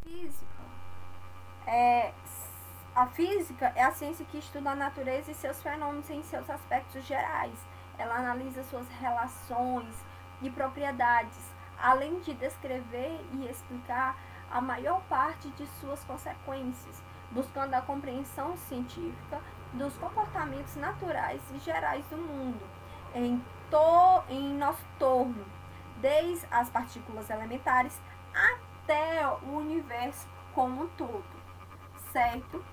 Física é a física é a ciência que estuda a natureza e seus fenômenos em seus aspectos gerais. Ela analisa suas relações e propriedades, além de descrever e explicar a maior parte de suas consequências, buscando a compreensão científica dos comportamentos naturais e gerais do mundo em nosso torno, desde as partículas elementares até o universo como um todo, certo?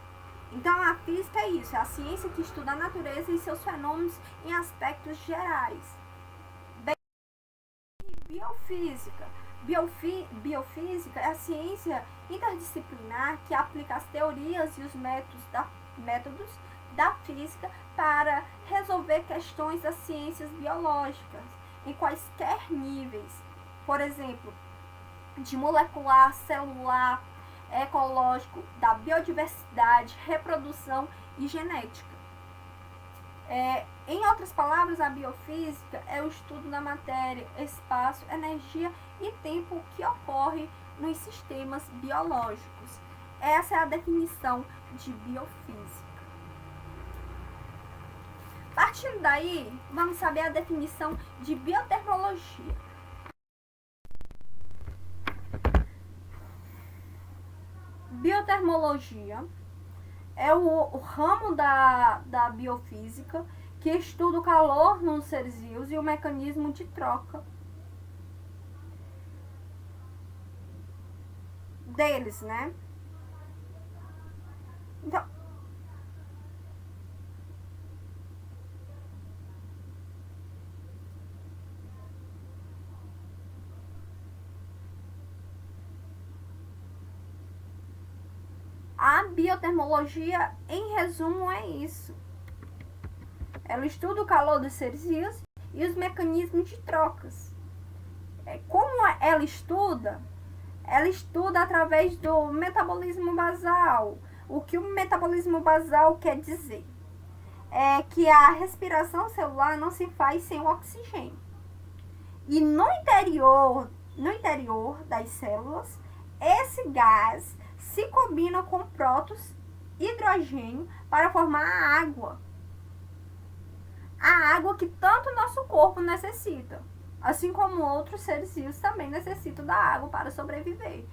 Então a física é isso, é a ciência que estuda a natureza e seus fenômenos em aspectos gerais. Biofísica. Biofísica é a ciência interdisciplinar que aplica as teorias e os métodos da física para resolver questões das ciências biológicas em quaisquer níveis. Por exemplo, de molecular, celular, ecológico, da biodiversidade, reprodução e genética. Em outras palavras, a biofísica é o estudo da matéria, espaço, energia e tempo que ocorre nos sistemas biológicos. Essa é a definição de biofísica. Partindo daí, vamos saber a definição de biotermologia. Biotermologia é o ramo da biofísica que estuda o calor nos seres vivos e o mecanismo de troca deles, né? Então, a biotermologia, em resumo, é isso. Ela estuda o calor dos seres vivos e os mecanismos de trocas. Como ela estuda através do metabolismo basal. O que o metabolismo basal quer dizer? É que a respiração celular não se faz sem o oxigênio. E no interior das células, esse gás se combina com prótons, hidrogênio, para formar a água. A água que tanto o nosso corpo necessita. Assim como outros seres vivos também necessitam da água para sobreviver.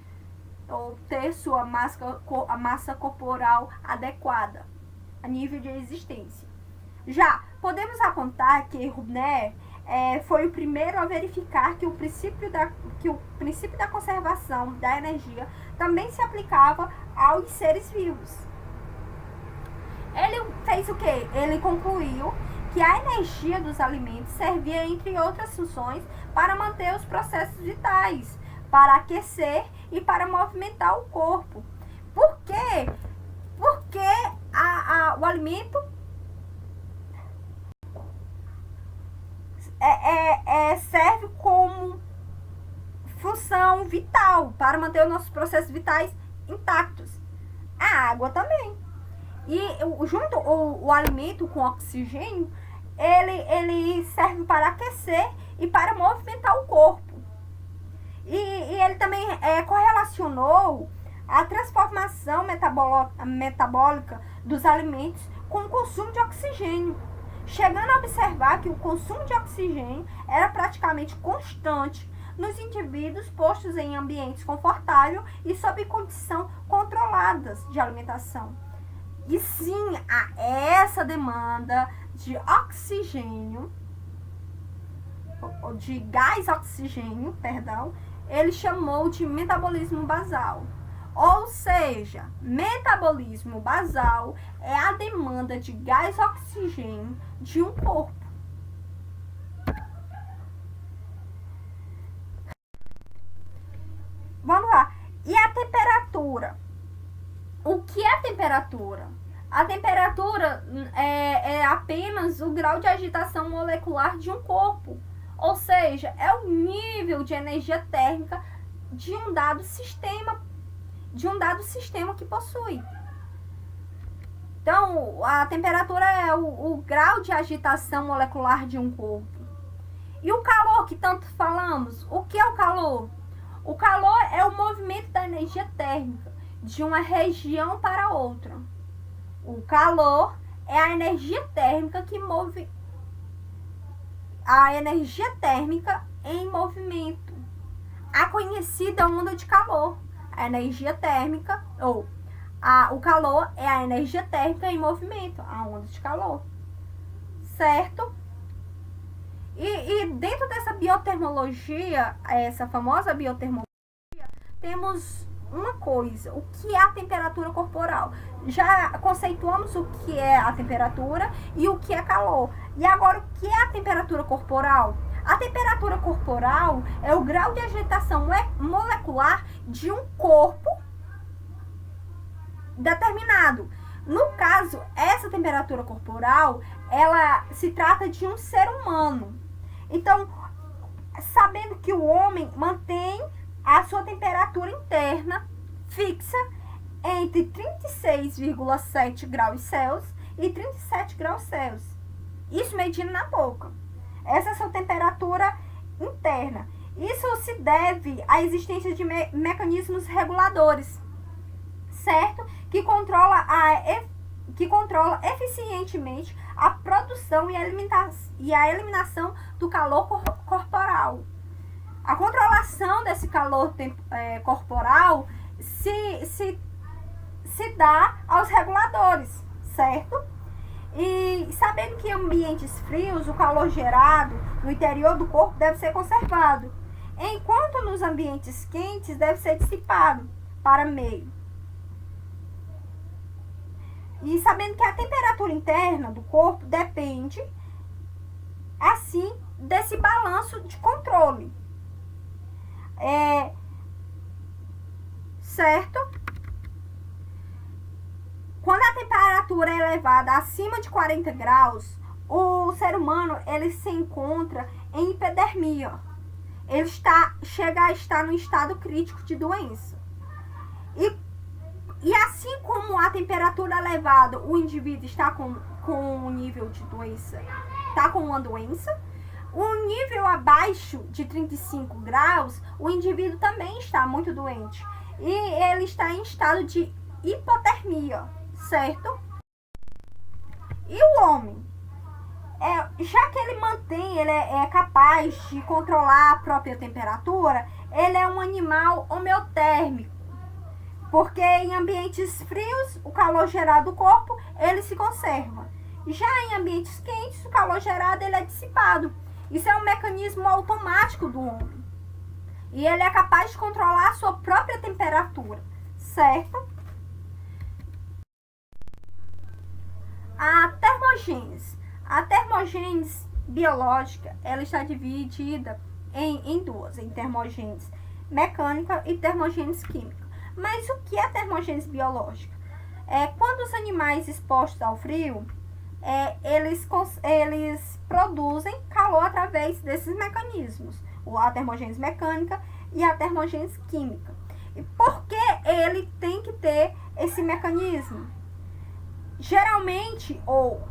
Ou ter sua massa corporal adequada a nível de existência. Já podemos apontar que Rubner foi o primeiro a verificar que o princípio da conservação da energia também se aplicava aos seres vivos. Ele fez o quê? Ele concluiu que a energia dos alimentos servia, entre outras funções, para manter os processos vitais, para aquecer e para movimentar o corpo. Por quê? Porque o alimento serve como função vital para manter os nossos processos vitais intactos. A água também. E junto o alimento com oxigênio, ele serve para aquecer e para movimentar o corpo. E ele também correlacionou a transformação metabólica dos alimentos com o consumo de oxigênio, chegando a observar que o consumo de oxigênio era praticamente constante nos indivíduos postos em ambientes confortáveis e sob condição controladas de alimentação. E sim, a essa demanda de oxigênio, de gás oxigênio, perdão, ele chamou de metabolismo basal. Ou seja, metabolismo basal é a demanda de gás oxigênio de um corpo. Vamos lá. E a temperatura? O que é temperatura? A temperatura é apenas o grau de agitação molecular de um corpo. Ou seja, é o nível de energia térmica de um dado sistema que possui. Então, a temperatura é o grau de agitação molecular de um corpo. E o calor que tanto falamos? O que é o calor? O calor é o movimento da energia térmica de uma região para outra. O calor é a energia térmica que move a energia térmica em movimento. A conhecida onda de calor. A energia térmica, o calor é a energia térmica em movimento, a onda de calor. Certo? E dentro dessa biotermologia, essa famosa biotermologia, temos uma coisa, o que é a temperatura corporal. Já conceituamos o que é a temperatura e o que é calor. E agora, o que é a temperatura corporal? A temperatura corporal é o grau de agitação molecular de um corpo determinado. No caso, essa temperatura corporal, ela se trata de um ser humano. Então, sabendo que o homem mantém a sua temperatura interna fixa entre 36,7 graus Celsius e 37 graus Celsius. Isso medindo na boca. Essa é a sua temperatura interna. Isso se deve à existência de mecanismos reguladores, certo? Que controla eficientemente a produção e a eliminação do calor corporal. A controlação desse calor corporal se dá aos reguladores, certo? E sabendo que em ambientes frios, o calor gerado no interior do corpo deve ser conservado, enquanto nos ambientes quentes deve ser dissipado para meio. E sabendo que a temperatura interna do corpo depende, assim, desse balanço de controle. Certo? Quando a temperatura é elevada acima de 40 graus, o ser humano ele se encontra em hipotermia. Ele chega a estar no estado crítico de doença. E assim como a temperatura elevada, o indivíduo está com um nível de doença, está com uma doença, o nível abaixo de 35 graus, o indivíduo também está muito doente. E ele está em estado de hipotermia, certo? E o homem? Já que ele é capaz de controlar a própria temperatura, ele é um animal homeotérmico. Porque em ambientes frios, o calor gerado do corpo, ele se conserva. Já em ambientes quentes, o calor gerado ele é dissipado. Isso é um mecanismo automático do homem. E ele é capaz de controlar a sua própria temperatura, certo? A termogênese biológica, ela está dividida em duas, em termogênese mecânica e termogênese química. Mas o que é termogênese biológica? Quando os animais expostos ao frio, eles produzem calor através desses mecanismos, a termogênese mecânica e a termogênese química. E por que ele tem que ter esse mecanismo? Geralmente, ou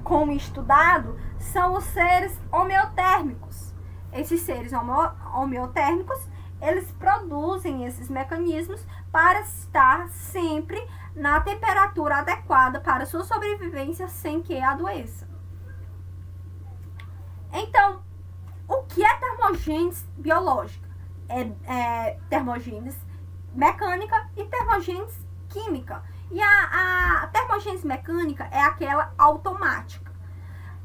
como estudado, são os seres homeotérmicos. Esses seres homeotérmicos, eles produzem esses mecanismos para estar sempre na temperatura adequada para sua sobrevivência sem que adoeça. Então, o que é termogênese biológica? Termogênese mecânica e termogênese química. E a termogênese mecânica é aquela automática.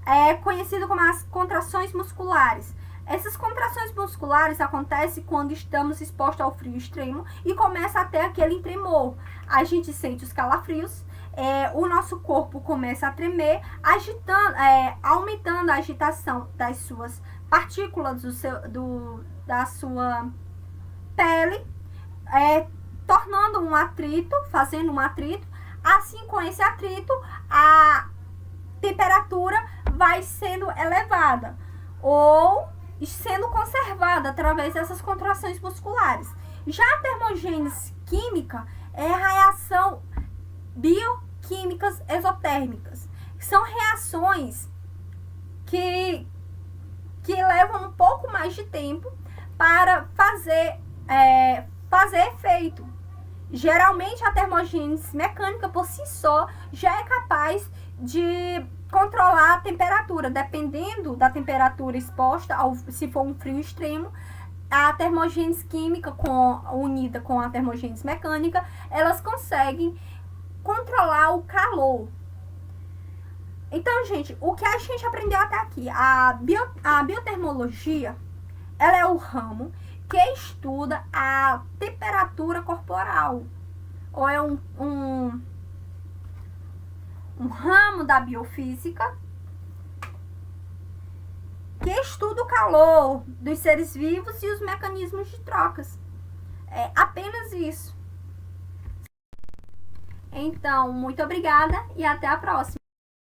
É conhecida como as contrações musculares. Essas contrações musculares acontecem quando estamos expostos ao frio extremo e começa a ter aquele tremor. A gente sente os calafrios, o nosso corpo começa a tremer, aumentando a agitação das suas partículas da sua pele, tornando um atrito, fazendo um atrito. Assim, com esse atrito, a temperatura vai sendo elevada ou sendo conservada através dessas contrações musculares. Já a termogênese química é a reação bioquímicas exotérmicas. São reações que levam um pouco mais de tempo para fazer efeito. Geralmente a termogênese mecânica por si só já é capaz de controlar a temperatura, dependendo da temperatura exposta, se for um frio extremo. A termogênese química unida com a termogênese mecânica, elas conseguem controlar o calor. Então, gente, o que a gente aprendeu até aqui? A biotermologia, ela é o ramo que estuda a temperatura corporal. Ou é um ramo da biofísica que estuda o calor dos seres vivos e os mecanismos de trocas. É apenas isso. Então, muito obrigada e até a próxima.